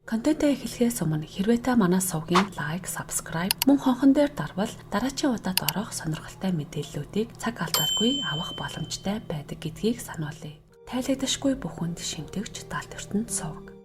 Контентаа эхлэхээс өмнө хэрвээ та манай сувгийн лайк, subscribe мөн хонхон дээр дарвал дараачийн удаад орох сонирхолтой мэдээллүүдийг цаг алдаагүй авах боломжтой байдаг гэдгийг сануулъя. Тайлагдашгүй бүхэнд шимтэгч талт ертөнд сувг.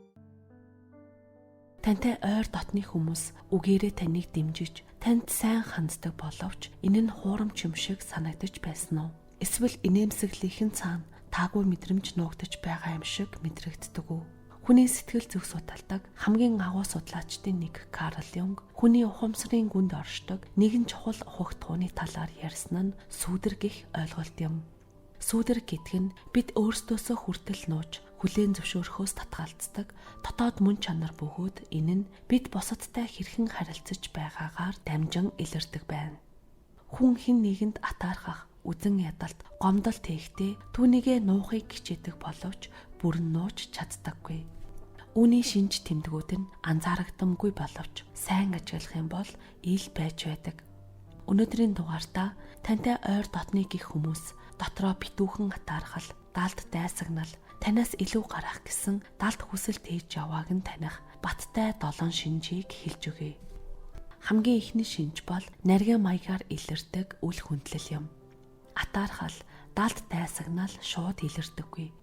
Тантай ойр дотны хүмүүс үгээрээ таныг дэмжиж, танд сайн ханддаг боловч энэ нь хуурамч юм шиг санагдаж байсан уу? Эсвэл инээмсэглэхийн цаана таагүй мэдрэмж нуугдаж байгаа юм шиг мэдрэгддэг үү? Хүний сэтгэл зүг судалдаг хамгийн агуу судлаачдын нэг Карл Юнг хүний ухамсарын гүнд оршдог нэгэн чухал ухагтхууны талаар ярьсан нь сүүдэр гэх ойлголт юм. Сүүдэр гэдэг нь бид өөрсдөөсөө хүртэл нууж хүлээн зөвшөөрөхөөс татгалздаг дотоод мөн чанар бөгөөд энэ нь бид бусадтай хэрхэн харилцаж байгаагаар дамжин илэрдэг байна. Хүн хэн нэгэнд атаархах, үзэн ядалт, гомдол тээхдээ түүнийгээ нуухыг хичээдэг боловч бүрэн нууж чаддаггүй. Үүний шинж тэмдгүүд нь анзаарагдамгүй боловч сайн ажиглах юм бол ил байж байдаг. Өнөөдрийн дугаартаа тантай ойр дотны гих хүмүүс дотроо битүүхэн атаархал, далд дайсагнал, танаас илүү гарах гэсэн далд хүсэл тээж явааг нь таних баттай 7 шинжийг хэлж өгье. Хамгийн ихний шинж бол нарийн маягаар илэрдэг үл хүндлэл юм. Атаархал, далд дайсагнал шууд илэрдэггүй.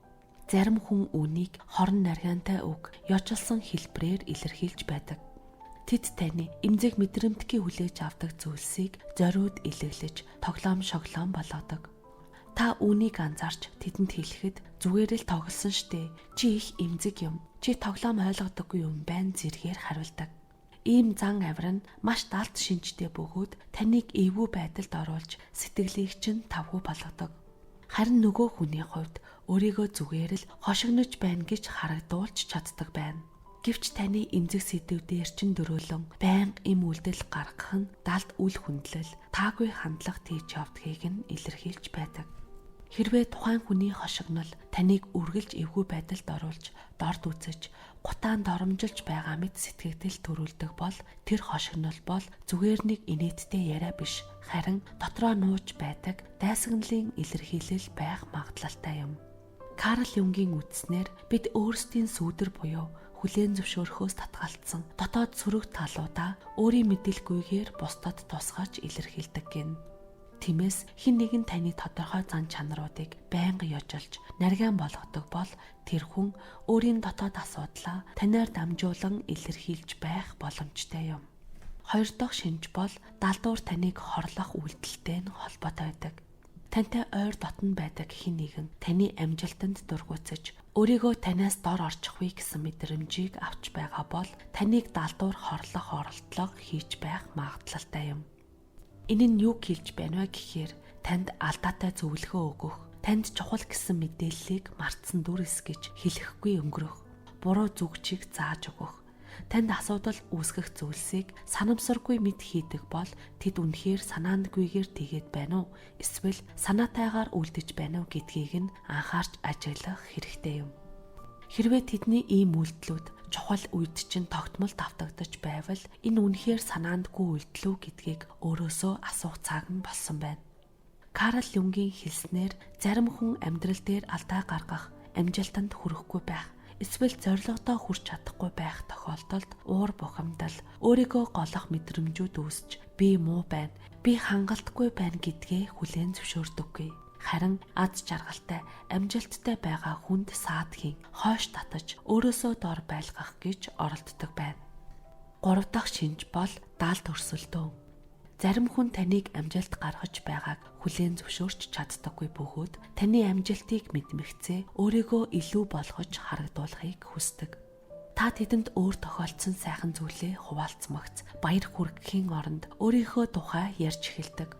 Зарим хүн үүнийг хорон нарийнтай үг, ёжлсон хэлбэрээр илэрхийлж байдаг. Тэд таны эмзэг мэдрэмтгий хүлээж авдаг зүйлсийг зориуд илэглэж, тоглоом шоглоом болгодог. Та үүнийг анзаарч тэдэнд хэлэхэд зүгээр л тоглосон штэ. Чи их эмзэг юм. Чи тоглоом ойлгодоггүй юм байна зэргээр хариулдаг. Ийм зан авир нь маш далд шинжтэй бөгөөд таныг эвгүй байдалд оруулж сэтгэлийг чинь тавгүй болгодог. Харин нөгөө хүний хувьд өөрийгөө зүгээр л хошигнож байна гэж харагдуулж чаддаг байна. Гэвч таны эмзэг сэдвүүдээр чин дөрөөлөн байнга им үйлдэл гаргах нь далд үл хүндлэл, таагүй хандлага тээж явдгийг нь илэрхийлж байдаг. Хэрвээ тухайн хүний хошигнол таныг үргэлж эвгүй байдалд оруулж, дорд үзэж, гутаанд доромжилж байгаа мэт сэтгэгдэл төрүүлдэг бол тэр хошигнол бол зүгээр нэг инээдтэй яриа биш, харин дотроо нууж байдаг дайсагналын илэрхийлэл байх магадлалтай юм. Карл Юнгийн үздснээр бид өөрсдийн сүүдэр буюу хүлээн зөвшөөрөхөөс татгалцсан дотоод сөрөг талуудаа өөрийн мэдээлгүйгээр бусдад тусгаж илэрхийлдэг гин. Тиймээс хэн нэгэн таны тодорхой зан чанаруудыг байнга ёжилж, нарийн болгодог бол тэр хүн өөрийн дотоод асуудлаа танаар дамжуулан илэрхийлж байх боломжтой юм. Хоёр дахь шинж бол далдуур таныг хорлох үйлдэлтэй нь холбоотой байдаг. Тантай ойр дотн байдаг хэн нэгэн таны амжилтанд дургуутсаж, өөрийгөө танаас дор орчихвээ гэсэн мэдрэмжийг авч байгаа бол таныг далдуур хорлох оролдлого хийж байх магадлалтай юм. Энэ нь юу хэлж байна вэ гэхээр танд алдаатай зөвлөгөө өгөх, танд чухал гэсэн мэдээллийг мартсан дүрс гэж хэлэхгүй өнгөрөх, буруу зүгчийг зааж өгөх, танд асуудал үүсгэх зүйлсийг санамсаргүй мэд хийдэг бол тэд үнэхээр санаандгүйгээр тэгээд байна уу? Эсвэл санаатайгаар үлдэж байна уу гэдгийг нь анхаарч ажиглах хэрэгтэй юм. Хэрвээ тэдний ийм үйлдэлүүд чухал үед чинь тогтмол давтагдаж байвал энэ үнэхээр санаандгүй үйлдэл үү гэдгийг өөрөөсөө асуух цаг нь болсон байна. Карл Юнгийн хэлснээр зарим хүн амьдрал дээр алдаа гаргах, амжилтанд хүрэхгүй байх, эсвэл зорилгодоо хүрч чадахгүй байх тохиолдолд уур бухимдал, өөрийгөө голох мэдрэмжүүд үүсч би муу байна, би хангалтгүй байна гэдгээ хүлээн зөвшөөрдөггүй. Харин аз жаргалтай, амжилттай байгаа хүнд саадхийн, хойш татаж, өөрөөсөө дор байлгах гэж оролддог байна. 3 дахь шинж бол далд өрсөлдөөн. Зарим хүн таныг амжилт гаргаж байгааг хүлээн зөвшөөрч чаддаггүй бөгөөд таны амжилтыг мэдмэгцээ өөрийгөө илүү болгож харагдуулахыг хүсдэг. Та тэдэнд өөр тохиолдсон сайхан зүйлээ хуваалцмагц, баяр хүргэхийн оронд өөрийнхөө тухай ярьж эхэлдэг.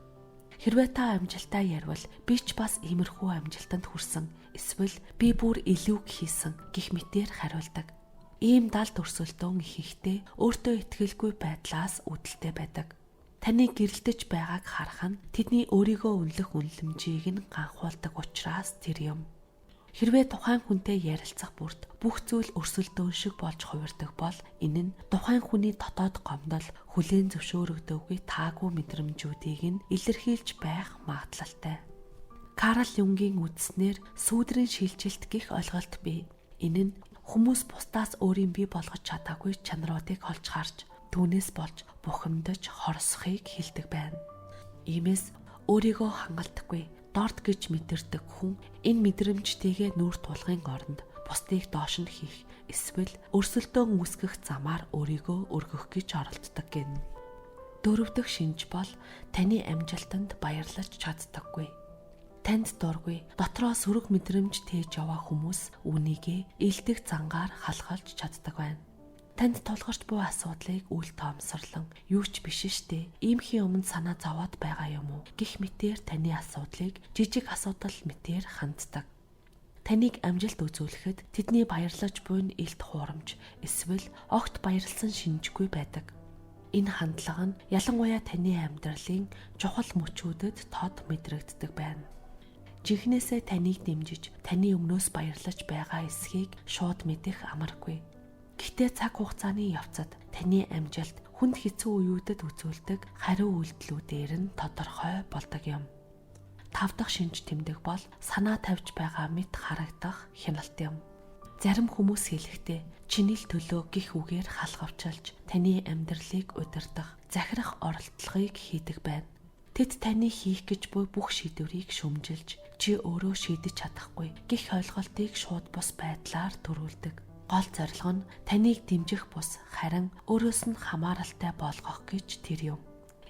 Хэрвээ та амжилтаа ярвал би ч бас иймэрхүү амжилтанд хүрсэн, эсвэл би бүр илүү хийсэн гэх мэтээр хариулдаг. Ийм далд өрсөлдөөн ихэнхдээ өөртөө итгэлгүй байдлаас үүдэлтэй байдаг. Таны гэрэлтэж байгааг харах нь тэдний өөрийгөө үнэлэх үнэлэмжийг нь ганхуулдаг учраас тэр юм. Хэрвээ тухайн хүнтэй ярилцах бүрд бүх зүйл өрсөлдөөн шиг болж хувирдаг бол энэ нь тухайн хүний дотоод гомдол, хүлээн зөвшөөрөгдөөгүй таагүй мэдрэмжүүдийг нь илэрхийлж байх магадлалтай. Карл Юнгийн үздснээр сүүдрийн шилжилт гэх ойлголт бий. Энэ нь Хүмүүс бусдаас өөрийн бий болгож чадаагүй чанаруудыг олж харж, түүнээс болж бухимдаж хорсохыг хэлдэг байна. Иймээс өөрийгөө хангалтгүй дорд гэж мэдэрдэг хүн энэ мэдрэмжтэйгээ нүүр тулахын оронд бусдыг доош нь хийх эсвэл өрсөлдөөн үүсгэх замаар өөрийгөө өргөх гэж оролддог гэнэ. Дөрөвдөх шинж бол таны амжилтанд баярлаж чаддаггүй. Танд дургүй дотроо сөрөг мэдрэмж тээж яваа хүмүүс үүнийгээ илдэг зангаар халахалж чаддаг байна. Танд тулгарч буй асуудлыг үл тоомсорлон юу ч биш штэ. Иймхийн өмнө санаа зовоод байгаа юм уу? Гэх мэтээр таны асуудлыг жижиг асуудал мэтээр ханддаг. Таныг амжилт үзүүлэхэд тэдний баярлаж буйн илт хуурамч эсвэл огт баярлсан шинжгүй байдаг. Энэ хандлага нь ялангуяа таны амьдралын чухал мөчүүдэд тод мэдрэгддэг байна. Жинхнээсээ таныг дэмжиж, таны өмнөөс баярлаж байгаа эсхийг шууд мэдэх амаргүй. Гэхдээ цаг хугацааны явцад таны амжилт хүнд хэцүү үеүүдэд үзүүлдэг хариу үйлдэлүүдээр нь тодорхой болдог юм. 5 дахь шинж тэмдэг бол санаа тавьж байгаа мэт харагдах хяналт юм. Зарим хүмүүс хэлэхдээ чиний л төлөө гих үгээр халахвчилж таны амьдралыг удирдах, захирах оролдлогыг хийдэг байна. Тэд таны хийх гэж буй бүх шийдвэрийг шүмжилж, чи өөрөө шийдэж чадахгүй гих ойлголтыг шууд бус байдлаар төрүүлдэг. Гол зорилго нь таныг дэмжих бус харин өөрөөс нь хамааралтай болгох гэж тэр юм.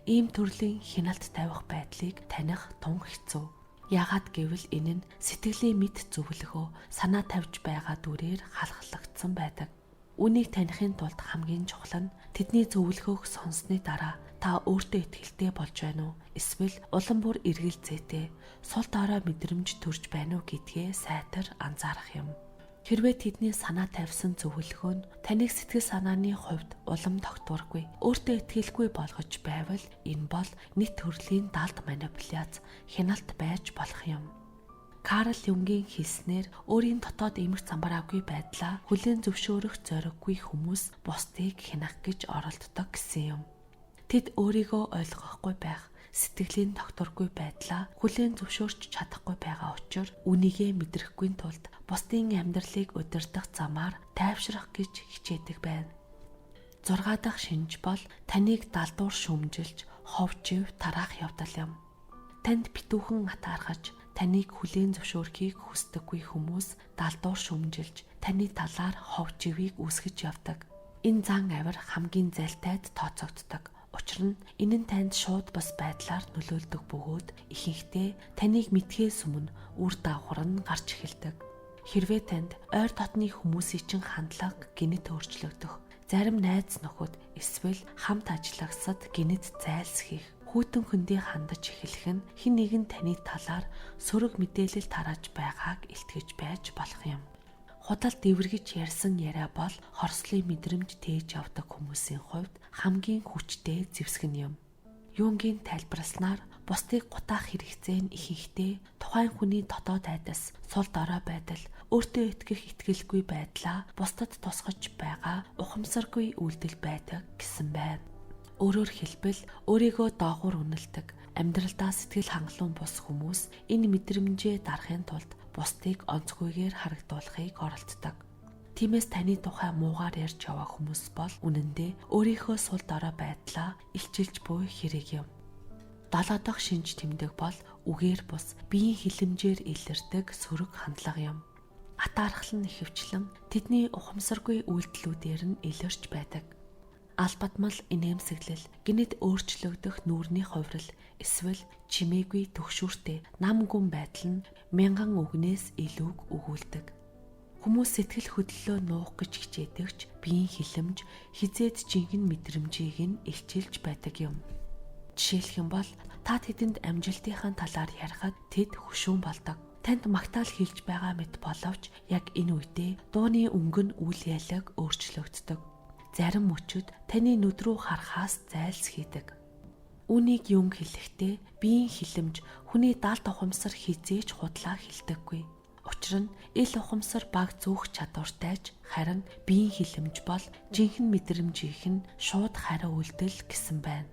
Ийм төрлийн хяналт тавих байдлыг таних тун хэцүү. Яагаад гэвэл энэ нь сэтгэлийн мэд зөвлөгөө, санаа тавьж байгаа дүрээр халахлагдсан байдаг. Үнийг танихын тулд хамгийн чухал нь тэдний зөвлөгөөг сонссны дараа та өөртөө итгэлтэй болж байна уу? Эсвэл улам бүр эргэлзээтэй, сул дорой мэдрэмж төрж байна уу гэдгээ сайтар анзаарах юм. Хэрвээ тэдний санаа тавьсан зөвлөгөө нь таныг сэтгэл санааны хувьд улам тогтворгүй, өөртөө итгэлгүй болгож байвал энэ бол нэг төрлийн далд манипуляц, хяналт байж болох юм. Карл Юнгийн хэлснээр өөрийн дотоод эмх замбараагүй байдлаа хүлээн зөвшөөрөх зориггүй хүмүүс бусдыг хянах гэж оролддог гэсэн юм. Тэд өөрийгөө ойлгохгүй байх, сэтгэлийн тогтворгүй байдлаа хүлээн зөвшөөрч чадахгүй байгаа учраас үнийгээ мэдрэхгүй тулд бусдын амьдралыг удирдах замаар тайвшрах гэж хичээдэг байна. 6 дахь шинж бол таныг далдуур шүмжилж, ховжив тараах явдал юм. Танд битүүхэн атаархаж, таныг хүлээн зөвшөөрөхийг хүсдэггүй хүмүүс далдуур шүмжилж, таны талаар ховживыг үүсгэж явдаг. Энэ зан авир хамгийн залтайд тооцогддог. Учир нь энэ нь танд шууд бас байдлаар нөлөөлдөг бөгөөд ихэнхдээ таныг мэдхээс өмнө үр дагавар нь гарч эхэлдэг. Хэрвээ танд ойр дотны хүмүүсийн чин хандлага гинэт өөрчлөгдөх, зарим найз нөхөд эсвэл хамт ажиллагсад гинэт зайлсхийх, хүйтэн хөндий хандаж эхлэх нь хэн нэгэн таны талаар сөрөг мэдээлэл тарааж байгааг илтгэж байж болох юм. Худал дэвэргэж ярьсан яриа бол хорслын мэдрэмж тээж явдаг хүмүүсийн хувьд хамгийн хүчтэй зэвсгэн юм. Юнгийн тайлбарласнаар бусдыг гутаах хэрэгцээ нь ихэнхдээ тухайн хүний дотоод айдас, сул дорой байдал, өөртөө итгэх итгэлгүй байдлаа бусдад тусгаж байгаа ухамсаргүй үйлдэл байдаг гэсэн байна. Өөрөөр хэлбэл өөрийгөө доогуур үнэлдэг, амьдралдаа сэтгэл хангалуун бус хүмүүс энэ мэдрэмжээ дарахын тулд бусдыг онцгойгээр харагдуулахыг оролддог. Тиймээс таны тухай муугаар ярьж яваа хүмүүс бол үнэндээ өөрийнхөө сул дорой байдлаа илчилж буй хэрэг юм. 7 дахь шинж тэмдэг бол үгээр бус, биеийн хилэмжээр илэрдэг сөрөг хандлага юм. Атаархал нь ихэвчлэн тэдний ухамсаргүй үйлдэлүүдээр нь илэрч байдаг. Албатмал инээмсэглэл, гинэд өөрчлөгдөх нүүрний хувирал, эсвэл чимээгүй төгшүүртэй нам гүн байдал нь мянган үгнээс илүүг өгүүлдэг. Хүмүүс сэтгэл хөдлөлөө нуух гэж хичээдэгч биеийн хилэмж хизээд жинхэнэ мэдрэмжийг нь илчилж байдаг юм. Жишээлх юм бол та тэдэнд амжилтынхаа талаар ярихад тэд хөшүүн болдог. Танд магтаал хэлж байгаа мэт боловч яг энэ үедээ дууны өнгө нь үйл ялаг өөрчлөгддөг. Зарим мөчөд таны нүд рүү харахаас зайлсхийдэг. Үүнийг юм хэлэхдээ биеийн хилэмж хүний далд ухамсар хизээж худлаа хилдэггүй. Учир нь ил ухамсар баг зөөх чадвартайч харин биеийн хилэмж бол жинхэнэ мэдрэмжийнх нь шууд хариу үйлдэл гэсэн байна.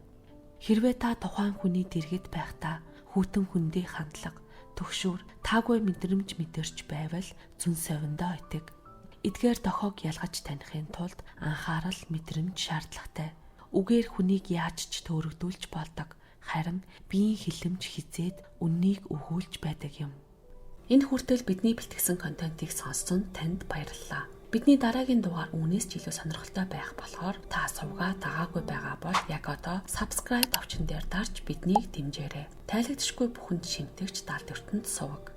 Хэрвээ та тухайн хүний дэргэд байхдаа хүйтэн хөндий хандлага, төгшүүр, таагүй мэдрэмж мэдэрч байвал зүн совиндоо итэг. Эдгээр дохоог ялгаж таних тулд анхаарал, мэдрэмж шаардлагатай. Үгээр хүнийг яаж ч төөрөгдүүлж болдог. Харин биеийн хилэмж хизээд үннийг өгүүлж байдаг юм. Энэ хүртэл бидний бэлтгэсэн контентыг сонссон танд баярлалаа. Бидний дараагийн дугаар үүнээс ч илүү сонирхолтой байх болохоор та сувгаа дагаагүй байгаа бол яг одоо subscribe товчон дээр дарж биднийг дэмжээрэй. Тайлагдчихгүй бүхэнд шимтгч далд ертөнд суваг.